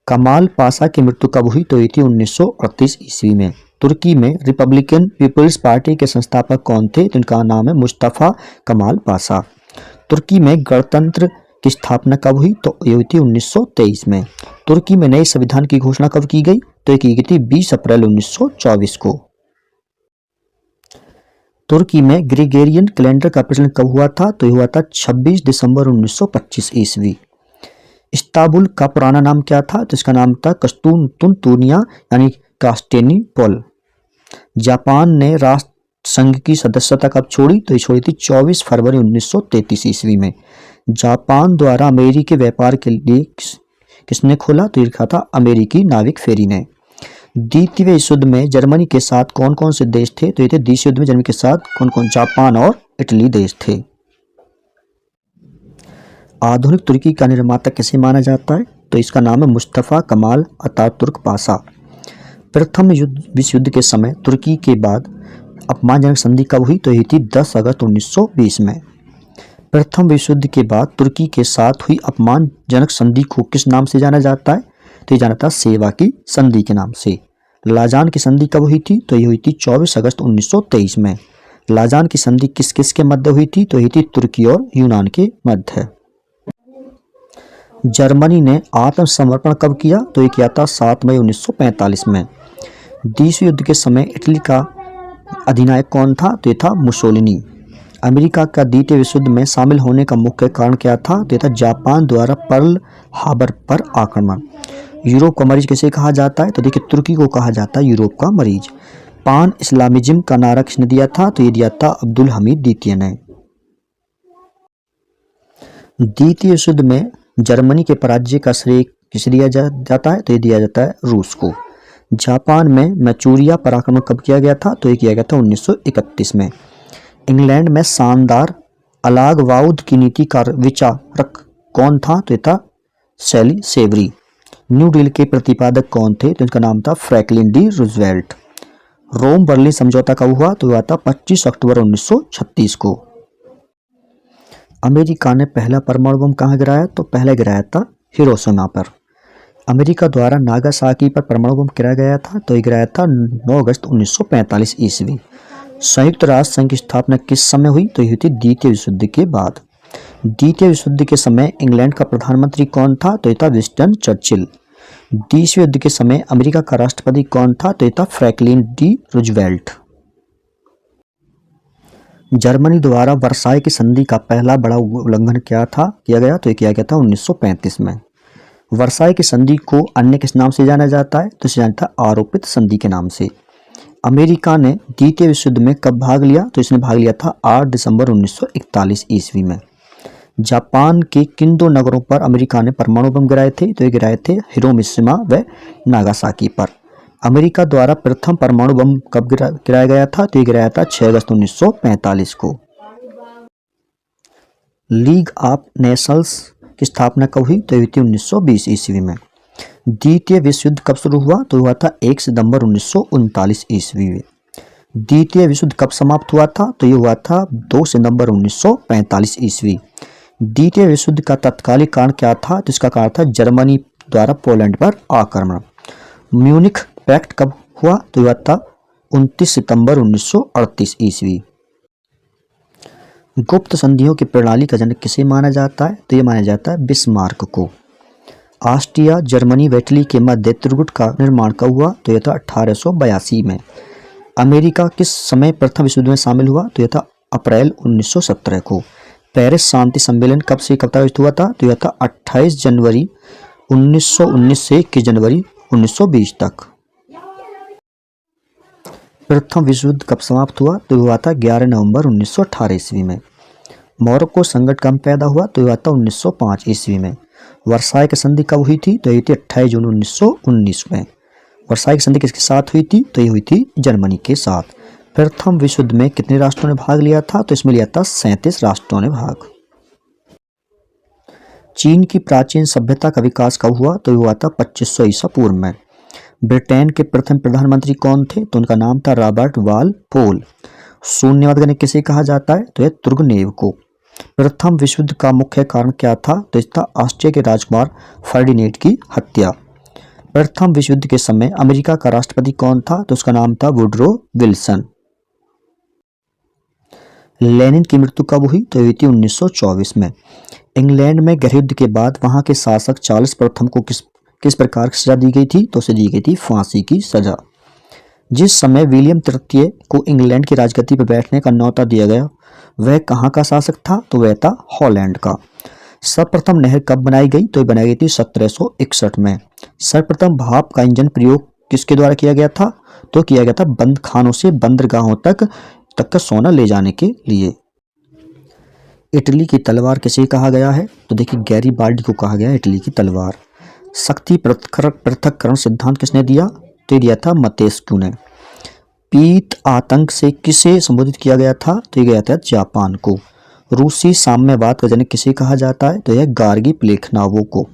कमाल पाशा की मृत्यु कब हुई? तो ये थी 1938 ईस्वी में। तुर्की में रिपब्लिकन पीपल्स पार्टी के संस्थापक कौन थे? तो इनका नाम है मुस्तफा कमाल पाशा। तुर्की में गणतंत्र की स्थापना कब हुई? तो ये हुई थी 1923 में। तुर्की में नए संविधान की घोषणा कब की गई? तो ये की गई थी 20 अप्रैल 1924 को। तुर्की में ग्रेगोरियन कैलेंडर का प्रचलन कब हुआ था? तो ये हुआ था 26 दिसंबर 1925 ईस्वी। इस्तांबुल का पुराना नाम क्या था? तो इसका नाम था कस्तूनतुनिया यानी कास्टेनिपोल। जापान ने राष्ट्र संघ की सदस्यता कब छोड़ी? तो ये छोड़ी थी 24 फरवरी 1933 ईस्वी में। जापान द्वारा अमेरिकी व्यापार के लिए किसने खोला? तो ये लिखा था अमेरिकी नाविक फेरी ने। द्वितीय विश्व युद्ध में जर्मनी के साथ कौन कौन से देश थे? तो ये थे द्वितीय युद्ध में जर्मनी के साथ कौन कौन? जापान और इटली देश थे। आधुनिक तुर्की का निर्माता किसे माना जाता है? तो इसका नाम है मुस्तफा कमाल अतातुर्क पाशा। प्रथम विश्व युद्ध के समय तुर्की के बाद अपमानजनक संधि कब हुई? तो ये थी 10 अगस्त 1920 में। प्रथम विश्व युद्ध के बाद तुर्की के साथ हुई अपमानजनक संधि को किस नाम से जाना जाता है? तो ये जाना था सेवा की संधि के नाम से। लाजान की संधि कब हुई थी? तो ये हुई थी 24 अगस्त 1923 में। लाजान की संधि किस किस के मध्य हुई थी? तो ये थी तुर्की और यूनान के मध्य। जर्मनी ने आत्मसमर्पण कब किया? तो ये किया था 7 मई 1945 में। द्वितीय युद्ध के समय इटली का अधिनायक कौन था? तो ये था मुसोलिनी। अमेरिका का द्वितीय विश्व युद्ध में शामिल होने का मुख्य कारण क्या था? तो ये था जापान द्वारा पर्ल हार्बर पर आक्रमण। यूरोप का मरीज किसे कहा जाता है? तो देखिए, तुर्की को कहा जाता है यूरोप का मरीज। पान इस्लामिज्म का नारा किसने दिया था? तो ये दिया था अब्दुल हमीद द्वितीय ने। द्वितीय विश्व युद्ध में जर्मनी के पराजय का श्रेय किसे दिया जाता है? तो ये दिया जाता है रूस को। जापान में मैचूरिया पर आक्रमण कब किया गया था? तो ये किया गया था 1931 में। इंग्लैंड में शानदार अलागवाउद की नीति का विचारक कौन था? तो ये था सैली सेवरी। न्यू डील के प्रतिपादक कौन थे? तो इनका नाम था Franklin D Roosevelt. Rome Berlin समझौता कब हुआ? तो हुआ था 25 अक्टूबर 1936 को। अमेरिका ने पहला परमाणु बम कहाँ गिराया? तो पहले गिराया था हिरोशिमा पर। अमेरिका द्वारा नागासाकी पर परमाणु बम गिराया गया था, तो ये गिराया था 9 अगस्त 1945 ईस्वी। संयुक्त राष्ट्र संघ की स्थापना किस समय हुई? तो ये हुई थी द्वितीय विश्व युद्ध के बाद। द्वितीय विश्व युद्ध के समय इंग्लैंड का प्रधानमंत्री कौन था? तो ये था विंस्टन चर्चिल। द्वितीय युद्ध के समय अमेरिका का राष्ट्रपति कौन था? तो ये था फ्रैंकलिन डी रूजवेल्ट। जर्मनी द्वारा वर्साई की संधि का पहला बड़ा उल्लंघन किया गया? तो ये किया गया था 1935 में। वर्साई की संधि को अन्य किस नाम से जाना जाता है? तो इसे जाना था आरोपित संधि के नाम से। अमेरिका ने द्वितीय विश्व युद्ध में कब भाग लिया? तो इसने भाग लिया था 8 दिसंबर 1941 ईस्वी में। जापान के किन दो नगरों पर अमेरिका ने परमाणु बम गिराए थे? तो ये गिराए थे हिरोशिमा व नागासाकी पर। अमेरिका द्वारा प्रथम परमाणु बम कब गिराया गया था? तो ये गिराया था 6 अगस्त 1945 को। लीग ऑफ नेशंस की स्थापना कब हुई? तो ये हुई थी 1920 ईस्वी में। द्वितीय विश्व युद्ध कब शुरू हुआ? तो हुआ था 1 सितंबर 1939 ईस्वी में। द्वितीय विश्व युद्ध कब समाप्त हुआ था? तो ये हुआ था 2 सितंबर 1945 ईस्वी। द्वितीय विश्व युद्ध का तत्कालिक कारण क्या था? तो इसका कारण था जर्मनी द्वारा पोलैंड पर आक्रमण। म्यूनिख पैक्ट कब हुआ? तो हुआ था 29 सितंबर 1938 ईस्वी। गुप्त संधियों की प्रणाली का जनक किसे माना जाता है? तो ये माना जाता है बिस्मार्क को। ऑस्ट्रिया, जर्मनी व इटली के मध्य त्रिगुट का निर्माण कब हुआ? तो यह था 1882 में। अमेरिका किस समय प्रथम विश्व युद्ध में शामिल हुआ? तो यह था अप्रैल 1917 को। पेरिस शांति सम्मेलन कब से कब तक आयोजित हुआ था? तो यह था 28 जनवरी 1919 से 21 जनवरी 1920 तक। प्रथम विश्व युद्ध कब समाप्त हुआ? तो हुआ था 11 नवंबर 1918 ईस्वी में। मोरक्को संकट कब पैदा हुआ? तो यह था 1905 ईस्वी में। वर्साई की संधि कब हुई थी? तो ये थी 28 जून 1919 में। वर्साई की संधि किसके साथ हुई थी? तो ये हुई थी जर्मनी के साथ। प्रथम विश्व युद्ध में कितने राष्ट्रों ने भाग लिया था? तो इसमें लिया था 37 राष्ट्रों ने भाग। चीन की प्राचीन सभ्यता का विकास कब हुआ? तो हुआ था 2500 ईसा पूर्व में। ब्रिटेन के प्रथम प्रधानमंत्री कौन थे? तो उनका नाम था रॉबर्ट वालपोल। शून्यवाद गणित किसे कहा जाता है? तो यह तुर्गनेव को। प्रथम विश्व युद्ध का मुख्य कारण क्या था? तो इसका ऑस्ट्रिया के राजकुमार फर्डिनेंड की हत्या। प्रथम विश्व युद्ध के समय अमेरिका का राष्ट्रपति कौन था? तो उसका नाम था वुडरो विल्सन। लेनिन की मृत्यु कब हुई? तो हुई थी 1924 में। इंग्लैंड में गृह युद्ध के बाद वहां के शासक चार्ल्स प्रथम को किस प्रकार की सजा दी गई थी? तो उसे दी गई थी फांसी की सजा। जिस समय विलियम तृतीय को इंग्लैंड की राजगद्दी पर बैठने का न्योता दिया गया, वह कहाँ का शासक था? तो वह था हॉलैंड का। सर्वप्रथम नहर कब बनाई गई? तो बनाई गई थी 1761 में। सर्वप्रथम भाप का इंजन प्रयोग किसके द्वारा किया गया था? तो किया गया था बंद खानों से बंदरगाहों तक का सोना ले जाने के लिए। इटली की तलवार किसे कहा गया है? तो देखिए गैरीबाल्डी को कहा गया इटली की तलवार। शक्ति पृथक्करण सिद्धांत किसने दिया? तो दिया था मतेस्क्यू ने। पीत आतंक से किसे संबोधित किया गया था? तो ये गया था जापान को। रूसी साम्यवाद का जनक किसे कहा जाता है? तो यह गार्गी प्लेखनावों को।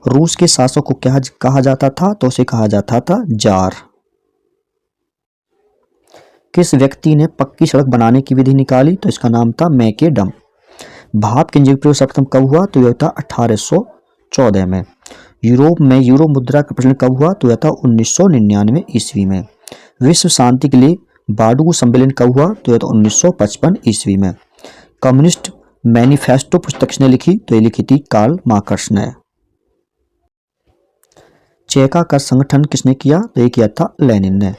रूस के शासक को क्या कहा जाता था? तो उसे कहा जाता था जार। किस व्यक्ति ने पक्की सड़क बनाने की विधि निकाली? तो इसका नाम था मैकेडम। भाप के इंजन प्रयोग सर्वप्रथम कब हुआ? तो यह था 1814 में। यूरोप में यूरो मुद्रा का प्रचलन कब हुआ? तो यह था 1999 ईस्वी में। विश्व शांति के लिए बाडू सम्मेलन कब हुआ? तो यह था 1955 ईस्वी में। कम्युनिस्ट मैनिफेस्टो पुस्तक किसने लिखी? तो ये लिखी थी कार्ल मार्क्स ने। चेका का संगठन किसने किया? तो ये किया था लेनिन ने।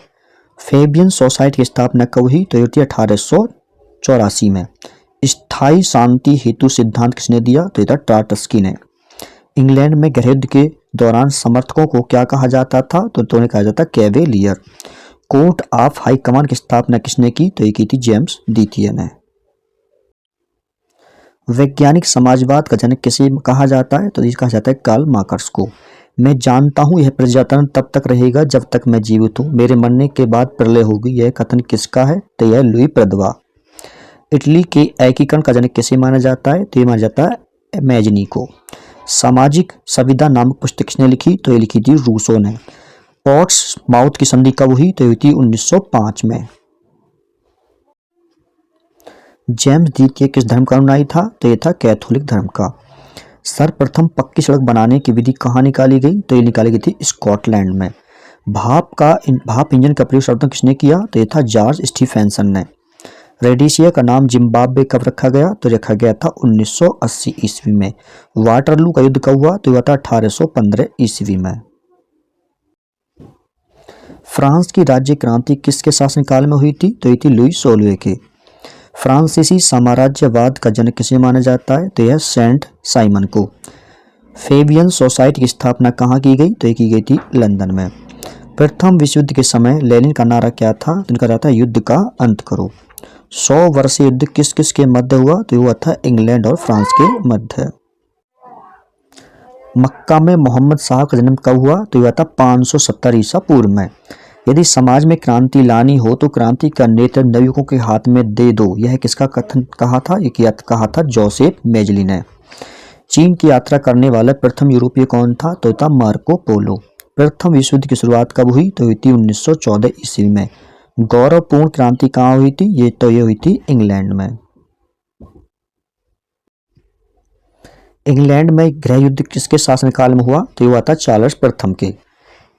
फेबियन सोसाइटी की स्थापना कब हुई? तो ये 1884 में। स्थायी शांति हेतु सिद्धांत किसने दिया? तो ये था ट्राटस्की ने। इंग्लैंड में गृह युद्ध के दौरान समर्थकों को क्या कहा जाता था? तो उन्हें कहा जाता cavalier. Court of high command की स्थापना किसने की? तो ये की थी जेम्स द्वितीय ने। वैज्ञानिक समाजवाद का जनक किसे कहा जाता है? तो ये कहा जाता है कार्ल मार्क्स को। मैं जानता हूँ यह प्रजातंत्र तब तक रहेगा जब तक मैं जीवित हूँ, मेरे मरने के बाद प्रलय होगी, यह कथन किसका है? तो यह लुई प्रदवा। इटली के एकीकरण का जनक किसे माना जाता है? तो ये माना जाता है मैजनी को। सामाजिक संविदा नामक पुस्तक किसने लिखी? तो ये लिखी थी रूसो ने। पोर्ट्समाउथ की संधि कब हुई? तो हुई थी 1905 में। जेम्स द्वितीय किस धर्म का अनुयायी था? तो ये था कैथोलिक धर्म का। सर्वप्रथम पक्की सड़क बनाने की विधि कहाँ निकाली गई? तो ये निकाली गई थी स्कॉटलैंड में। भाप इंजन का प्रयोग सर्वप्रथम किसने किया? तो ये था जॉर्ज स्टीफेंसन ने। रेडिसिया का नाम जिम्बाब्वे कब रखा गया? तो रखा गया था 1980 ईस्वी में। वाटरलू का युद्ध कब हुआ? तो हुआ था 1815 ईस्वी में। फ्रांस की राज्य क्रांति किसके शासनकाल में हुई थी? तो ये थी लुई 16वें के। फ्रांसीसी साम्राज्यवाद का जनक किसे माना जाता है? तो यह सेंट साइमन को। फेबियन सोसाइटी की स्थापना कहाँ की गई? तो ये की गई थी लंदन में। प्रथम विश्व युद्ध के समय लेनिन का नारा क्या था? तो इनका नारा था युद्ध का अंत करो। 100 वर्षीय युद्ध किस किस के मध्य हुआ? तो हुआ था इंग्लैंड और फ्रांस के मध्य। मक्का में मोहम्मद साहब का जन्म कब हुआ? तो हुआ था 570 ईसा पूर्व में। यदि समाज में क्रांति लानी हो तो क्रांति का नेतृत्व नवयुवकों के हाथ में दे दो, यह किसका कथन कहा था? ये कहा था जोसेफ मेजली ने। चीन की यात्रा करने वाला प्रथम यूरोपीय कौन था? तो था मार्को पोलो। प्रथम विश्व युद्ध की शुरुआत कब हुई? तो हुई थी 1914 ईस्वी में। गौरवपूर्ण क्रांति कहाँ हुई थी? ये हुई थी इंग्लैंड में। इंग्लैंड में गृह युद्ध किसके शासनकाल में हुआ? तो हुआ था चार्ल्स प्रथम के।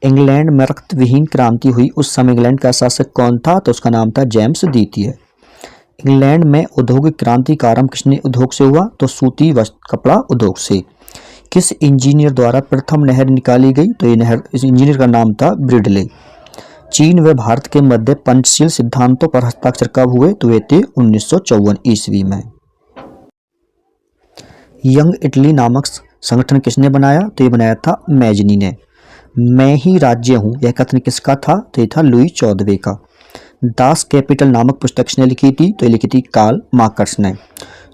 इंग्लैंड में रक्त विहीन क्रांति हुई, उस समय इंग्लैंड का शासक कौन था? तो उसका नाम था जेम्स द्वितीय। इंग्लैंड में औद्योगिक क्रांति का आरंभ किसने उद्योग से हुआ? तो सूती वस्त्र कपड़ा उद्योग से। किस इंजीनियर द्वारा प्रथम नहर निकाली गई? तो ये नहर, इस इंजीनियर का नाम था ब्रिडले। चीन व भारत के मध्य पंचशील सिद्धांतों पर हस्ताक्षर कब हुए? तो वे थे 1954 ईस्वी में। यंग इटली नामक संगठन किसने बनाया? तो ये बनाया था मैजनी ने। मैं ही राज्य हूँ, यह कथन किसका था? तो ये था लुई 14वें का। दास कैपिटल नामक पुस्तक किसने लिखी थी? तो ये लिखी थी कार्ल मार्क्स ने।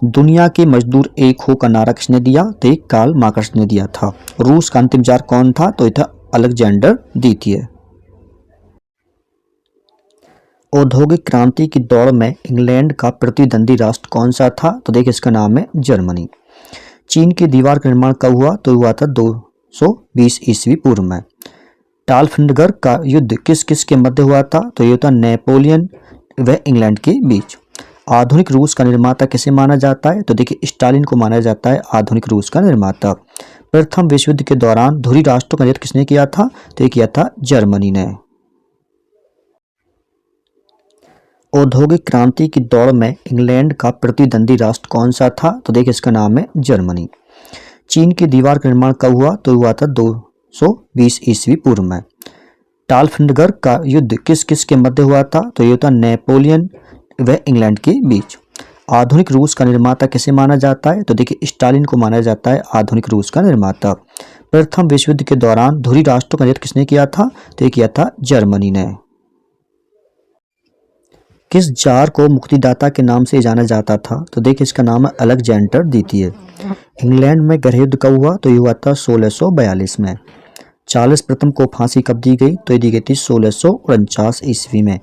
दुनिया के मजदूर एक हो का नारा किसने दिया? तो ये कार्ल मार्क्स ने दिया था। रूस का अंतिम जार कौन था? तो ये था अलेक्जेंडर द्वितीय। औद्योगिक क्रांति की दौड़ में इंग्लैंड का प्रतिद्वंदी राष्ट्र कौन सा था? तो देखिए इसका नाम है जर्मनी। चीन की दीवार का निर्माण कब हुआ? तो हुआ था 220 ईस्वी पूर्व में। ट्राफल्गर का युद्ध किस किस के मध्य हुआ था? तो ये था नेपोलियन व इंग्लैंड के बीच। आधुनिक रूस का निर्माता किसे माना जाता है? तो देखिए स्टालिन को माना जाता है आधुनिक रूस का निर्माता। प्रथम विश्व युद्ध के दौरान धुरी राष्ट्रों का नेतृत्व किसने किया था? तो ये किया था जर्मनी ने। औद्योगिक क्रांति की दौड़ में इंग्लैंड का प्रतिद्वंदी राष्ट्र कौन सा था? तो देखिए इसका नाम है जर्मनी। चीन की दीवार का निर्माण कब हुआ? तो हुआ था 220 ईस्वी पूर्व में। ट्राफल्गर का युद्ध किस किस के मध्य हुआ था? तो ये था नेपोलियन व इंग्लैंड के बीच। आधुनिक रूस का निर्माता किसे माना जाता है? तो देखिए स्टालिन को माना जाता है आधुनिक रूस का निर्माता। प्रथम विश्व युद्ध के दौरान धुरी राष्ट्रों का नेतृत्व किसने किया था? तो ये किया था जर्मनी ने। किस जार को मुक्तिदाता के नाम से जाना जाता था? तो देखिए इसका नाम है अलेक्जेंडर द्वितीय। इंग्लैंड में गृह युद्ध कब हुआ? तो ये हुआ था 1642 में। चार्ल्स प्रथम को फांसी कब दी गई? तो ये दी गई थी 1649 ईस्वी में।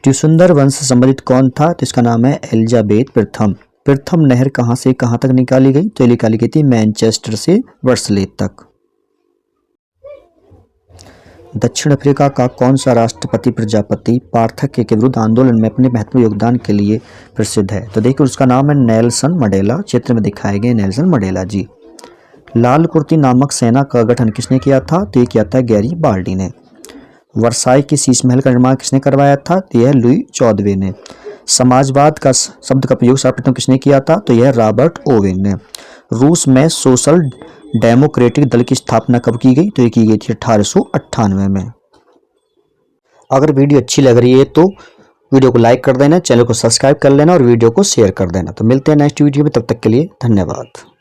ट्यूसुंदर वंश से संबंधित कौन था? तो इसका नाम है एलिजाबेथ प्रथम। प्रथम नहर कहाँ से कहाँ तक निकाली गई? तो ये निकाली गई थी मैनचेस्टर से वर्सले तक। दक्षिण अफ्रीका का कौन सा राष्ट्रपति प्रजापति पार्थक्य के विरुद्ध आंदोलन में अपने महत्वपूर्ण योगदान के लिए प्रसिद्ध है? तो देखिए उसका नाम है नेल्सन मंडेला। चित्र में दिखाए गए नेल्सन मंडेला जी। लाल कुर्ती नामक सेना का गठन किसने किया था? तो ये किया था गैरीबाल्डी ने। वर्साई के शीश महल का निर्माण किसने करवाया था? तो यह लुई 14वें ने। समाजवाद का शब्द का प्रयोग सर्वप्रथम किसने किया था? तो यह रॉबर्ट ओवेन ने। रूस में सोशल डेमोक्रेटिक दल की स्थापना कब की गई? तो ये की गई थी 1898 में। अगर वीडियो अच्छी लग रही है तो वीडियो को लाइक कर देना, चैनल को सब्सक्राइब कर लेना और वीडियो को शेयर कर देना। तो मिलते हैं नेक्स्ट वीडियो में, तब तक के लिए धन्यवाद।